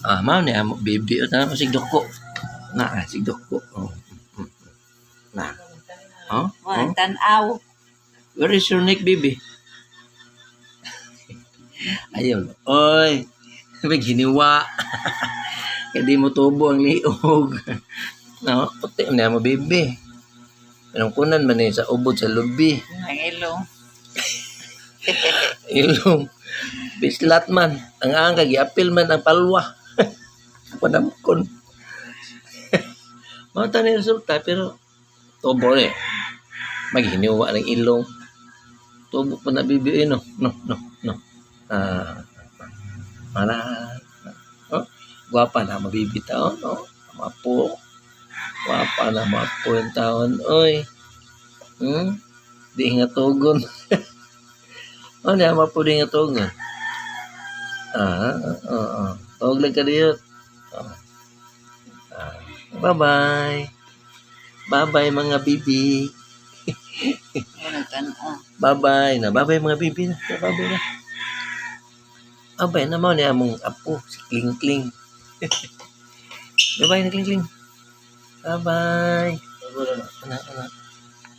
Mao ni amo baby o tanang sigdok ko. Na sigdok ko. Oh. Na. Oh? Ang tanaw. Where is your neck, baby? Ayun. Oy. May giniwa. Kaya di mo tubo ang liog. No? Puti na mo, baby. Anong kunan man sa ubod sa lubi. Ang ilong. Ilong. Bislat man. Ang angka, giapil man ang palwa. Panamkon. Mata na yung resulta, pero tubo eh. Maghiniwa ng ilong. Tubo pa na bibi, no? No. Para, oh, guwapa na mabibitaw, no? Mapo. Guwapa na mapo yung taon, oy. Di nga tugon. Oh, di mapo di nga tugon. Tawag lang ka diyo. Bye-bye. Bye-bye mga bibi. Bye-bye na. Bye-bye mga bibi na. Bye-bye na. Bye-bye na mo niya mong apo. Si Kling Kling. Bye-bye na Kling Kling. Bye-bye.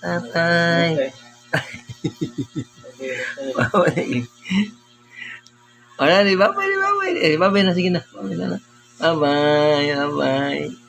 Bye-bye. Bye-bye. Bye-bye. Bye-bye na. Sige na. Bye-bye na. Bye-bye. Bye-bye.